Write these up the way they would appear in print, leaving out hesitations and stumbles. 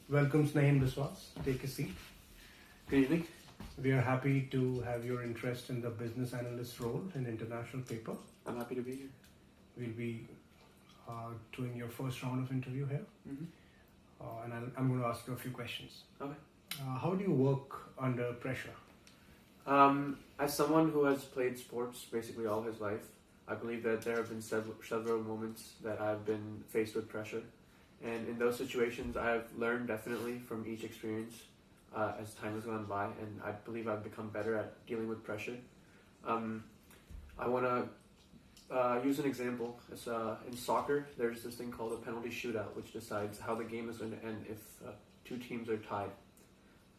Welcome, Snehal Biswas. Take a seat. Good evening. We are happy to have your interest in the business analyst role in international paper. I'm happy to be here. We'll be doing your first round of interview here, and I'm going to ask you a few questions. Okay. How do you work under pressure? As someone who has played sports basically all his life, I believe that there have been several moments that I've been faced with pressure. And in those situations, I've learned definitely from each experience as time has gone by, and I believe I've become better at dealing with pressure. I want to use an example. It's, in soccer, there's this thing called a penalty shootout, which decides how the game is going to end if two teams are tied.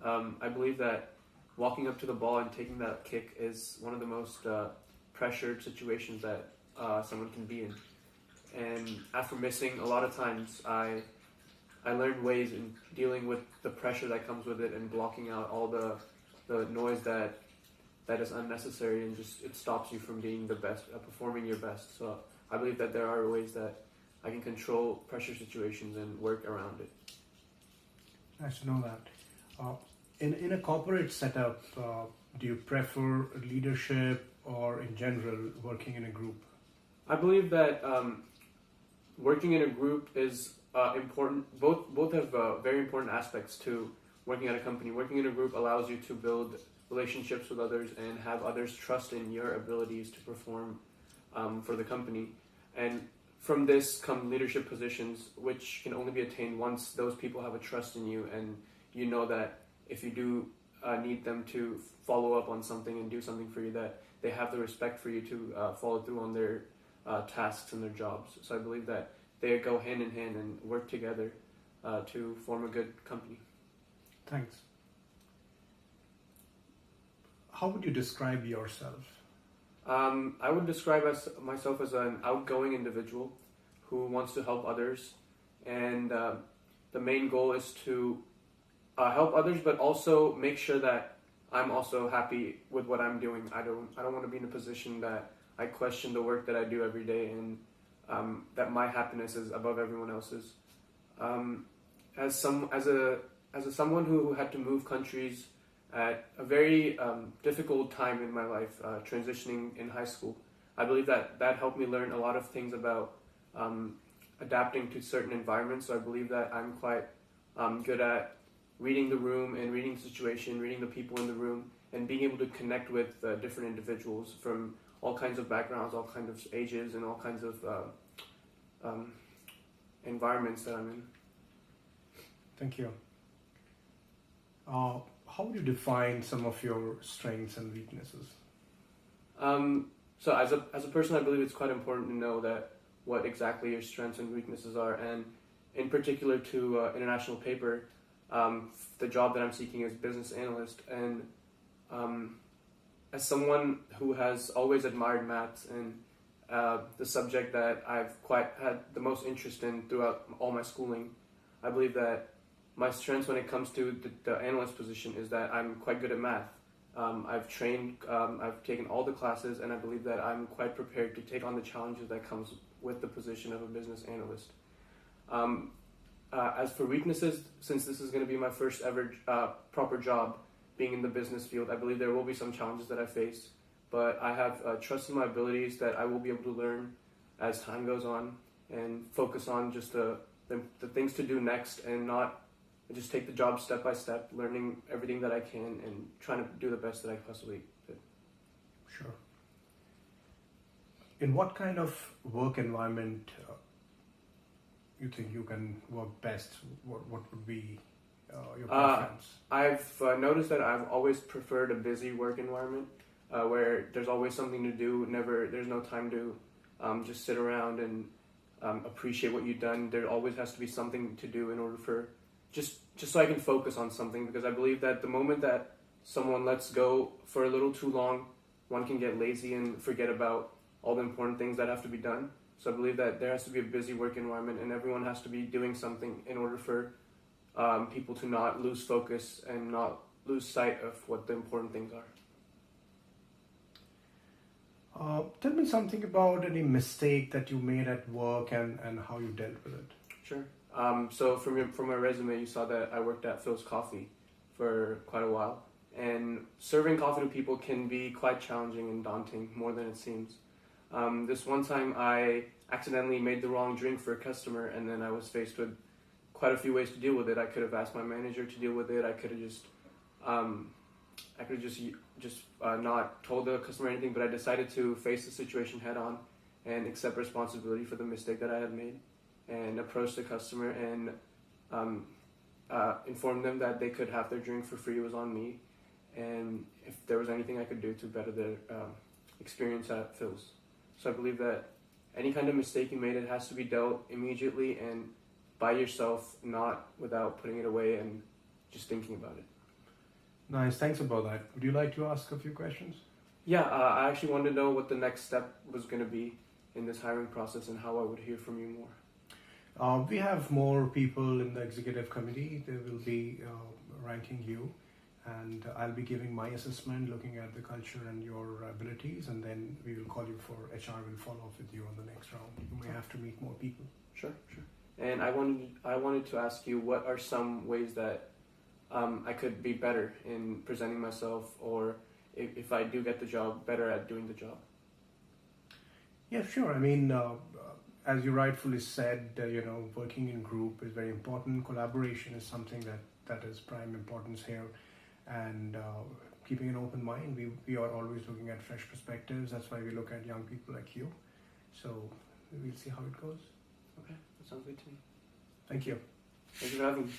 I believe that walking up to the ball and taking that kick is one of the most pressured situations that someone can be in. And after missing a lot of times, I learned ways in dealing with the pressure that comes with it and blocking out all the noise that is unnecessary, and just it stops you from being the best, performing your best. So I believe that there are ways that I can control pressure situations and work around it. Nice to know that. In a corporate setup, do you prefer leadership or in general working in a group? I believe that working in a group is important. Both have very important aspects to working at a company. Working in a group allows you to build relationships with others and have others trust in your abilities to perform for the company. And from this come leadership positions, which can only be attained once those people have a trust in you, and you know that if you do need them to follow up on something and do something for you, that they have the respect for you to follow through on their tasks and their jobs. So I believe that they go hand in hand and work together to form a good company. Thanks. How would you describe yourself? I would describe myself as an outgoing individual who wants to help others, and the main goal is to help others, but also make sure that I'm also happy with what I'm doing. I don't want to be in a position that I question the work that I do every day, and that my happiness is above everyone else's. As someone who had to move countries at a very difficult time in my life, transitioning in high school, I believe that helped me learn a lot of things about adapting to certain environments. So I believe that I'm quite good at reading the room and reading the situation, reading the people in the room, and being able to connect with different individuals from all kinds of backgrounds, all kinds of ages, and all kinds of environments that I'm in. Thank you. How would you define some of your strengths and weaknesses? So as a person, I believe it's quite important to know that what exactly your strengths and weaknesses are, and in particular to international paper, the job that I'm seeking is business analyst, and as someone who has always admired maths and the subject that I've quite had the most interest in throughout all my schooling, I believe that my strengths when it comes to the analyst position is that I'm quite good at math. I've trained, I've taken all the classes, and I believe that I'm quite prepared to take on the challenges that comes with the position of a business analyst. As for weaknesses, since this is going to be my first ever proper job being in the business field, I believe there will be some challenges that I face, but I have trust in my abilities that I will be able to learn as time goes on and focus on just the things to do next, and not just take the job step by step, learning everything that I can and trying to do the best that I possibly could. Sure. In what kind of work environment you think you can work best? What would be your preference? I've noticed that I've always preferred a busy work environment where there's always something to do. There's no time to just sit around and appreciate what you've done. There always has to be something to do in order for just so I can focus on something, because I believe that the moment that someone lets go for a little too long, one can get lazy and forget about all the important things that have to be done. So I believe that there has to be a busy work environment, and everyone has to be doing something in order for people to not lose focus and not lose sight of what the important things are. Tell me something about any mistake that you made at work and how you dealt with it. Sure. So from my resume, you saw that I worked at Phil's Coffee for quite a while. And serving coffee to people can be quite challenging and daunting, more than it seems. This one time I accidentally made the wrong drink for a customer, and then I was faced with quite a few ways to deal with it. I could have asked my manager to deal with it. I could have just not told the customer anything, but I decided to face the situation head on and accept responsibility for the mistake that I had made, and approach the customer and inform them that they could have their drink for free. It was on me, and if there was anything I could do to better their experience at Phil's. So I believe that any kind of mistake you made, it has to be dealt immediately and by yourself, not without putting it away and just thinking about it. Nice, thanks about that. Would you like to ask a few questions? Yeah, I actually wanted to know what the next step was going to be in this hiring process and how I would hear from you more. We have more people in the executive committee. They will be ranking you, and I'll be giving my assessment, looking at the culture and your abilities, and then we will call you for HR. Will follow up with you on the next round. You may have to meet more people. Sure. And I wanted to ask you, what are some ways that I could be better in presenting myself, or if I do get the job, better at doing the job? Yeah, sure. I mean, as you rightfully said, working in group is very important. Collaboration is something that is prime importance here, and keeping an open mind. We are always looking at fresh perspectives. That's why we look at young people like you. So we'll see how it goes. Okay, that sounds good to me. Thank you. Thank you for having me.